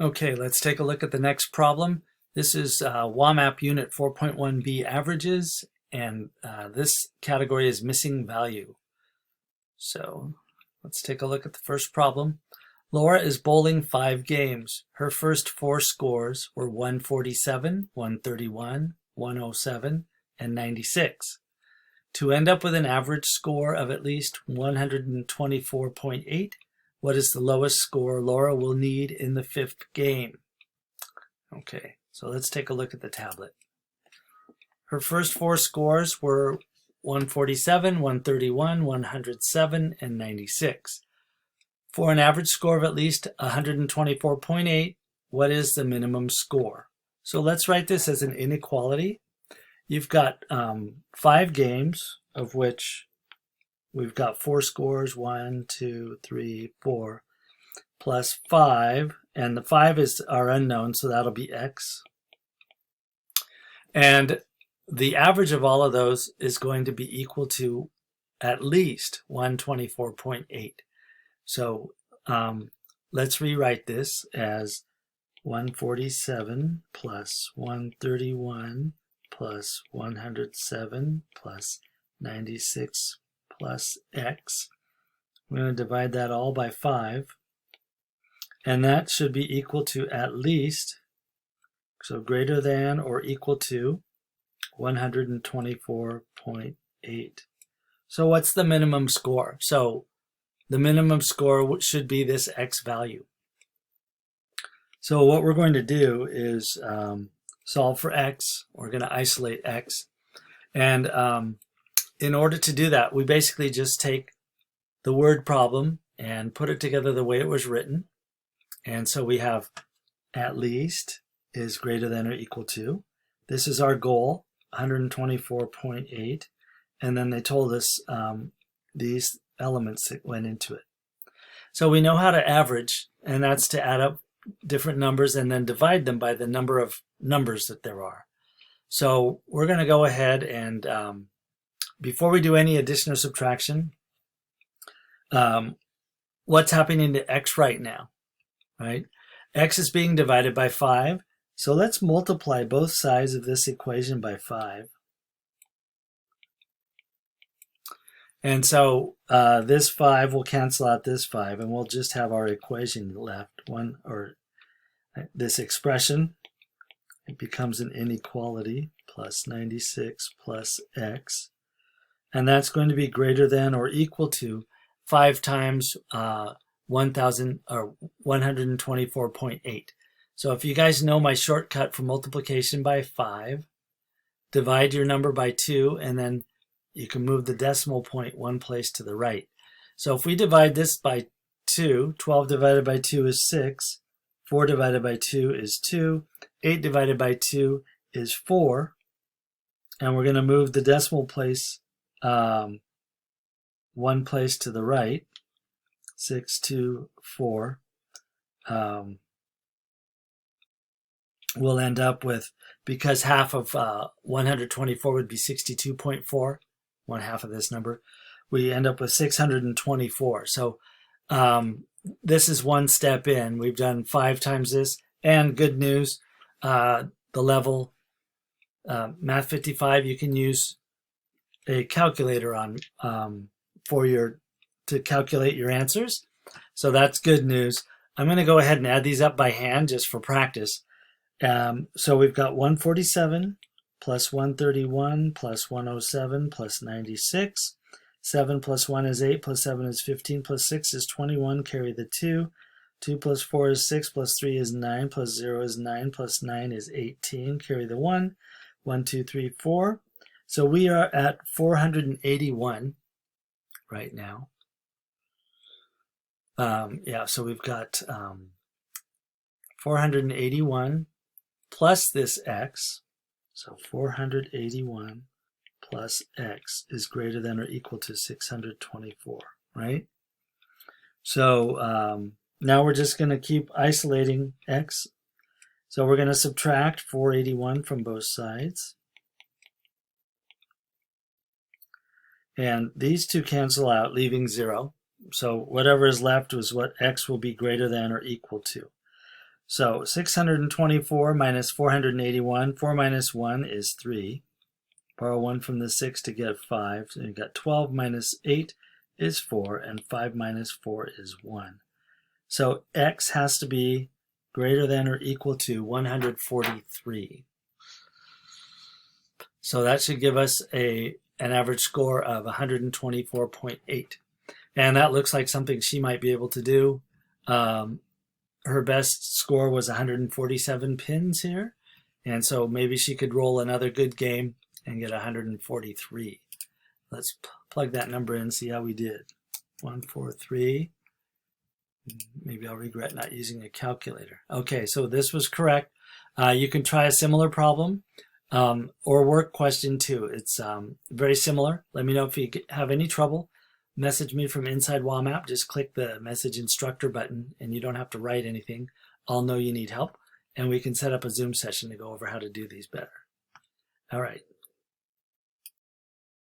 Okay, let's take a look at the next problem. This is WAMAP Unit 4.1b averages, and this category is missing value. So let's take a look at the first problem. Laura is bowling 5 games. Her first 4 scores were 147, 131, 107, and 96. To end up with an average score of at least 124.8, what is the lowest score Laura will need in the 5th game? Okay, so let's take a look at the tablet. Her first 4 scores were 147, 131, 107, and 96. For an average score of at least 124.8, what is the minimum score? So let's write this as an inequality. You've got 5 games, of which we've got 4 scores, 1, 2, 3, 4, plus 5, and the 5 is our unknown, so that'll be x. And the average of all of those is going to be equal to at least 124.8. So let's rewrite this as 147 plus 131 plus 107 plus 96 plus x. We're going to divide that all by 5. And that should be equal to at least, so greater than or equal to 124.8. So what's the minimum score? So the minimum score should be this x value. So what we're going to do is solve for x. We're going to isolate x. And in order to do that, we basically just take the word problem and put it together the way it was written. And so we have at least is greater than or equal to. This is our goal, 124.8. And then they told us these elements that went into it. So we know how to average, and that's to add up different numbers and then divide them by the number of numbers that there are. So we're going to go ahead and before we do any addition or subtraction, what's happening to x right now, right? X is being divided by 5. So let's multiply both sides of this equation by 5. And so this 5 will cancel out this 5, and we'll just have our equation left. This expression, it becomes an inequality, plus 96 plus x. And that's going to be greater than or equal to 5 times 1,000 or 124.8. So if you guys know my shortcut for multiplication by 5, divide your number by 2, and then you can move the decimal point 1 place to the right. So if we divide this by 2, 12 divided by 2 is 6, 4 divided by 2 is 2, 8 divided by 2 is 4, and we're going to move the decimal place 1 place to the right, 6, 2, 4. We'll end up with, because half of 124 would be 62.4, 1/2 of this number, we end up with 624. So this is one step in. We've done 5 times this, and good news, the level Math 55, you can use a calculator on to calculate your answers. So that's good news. I'm going to go ahead and add these up by hand just for practice. So we've got 147 plus 131 plus 107 plus 96. 7 plus 1 is 8 plus 7 is 15 plus 6 is 21. Carry the 2. 2 plus 4 is 6 plus 3 is 9 plus 0 is 9 plus 9 is 18. Carry the 1. 1, 2, 3, 4. So we are at 481 right now. So we've got 481 plus this x. So 481 plus x is greater than or equal to 624, right? So now we're just going to keep isolating x. So we're going to subtract 481 from both sides. And these two cancel out, leaving 0. So whatever is left is what x will be greater than or equal to. So 624 minus 481, 4 minus 1 is 3. Borrow 1 from the 6 to get 5. So you've got 12 minus 8 is 4, and 5 minus 4 is 1. So x has to be greater than or equal to 143. So that should give us an average score of 124.8. And that looks like something she might be able to do. Her best score was 147 pins here. And so maybe she could roll another good game and get 143. Let's plug that number in and see how we did. 143. Maybe I'll regret not using a calculator. Okay, so this was correct. You can try a similar problem or work question 2. It's very similar. Let me know if you have any trouble. Message me from inside WAMAP. Just click the message instructor button and you don't have to write anything. I'll know you need help and we can set up a Zoom session to go over how to do these better. All right.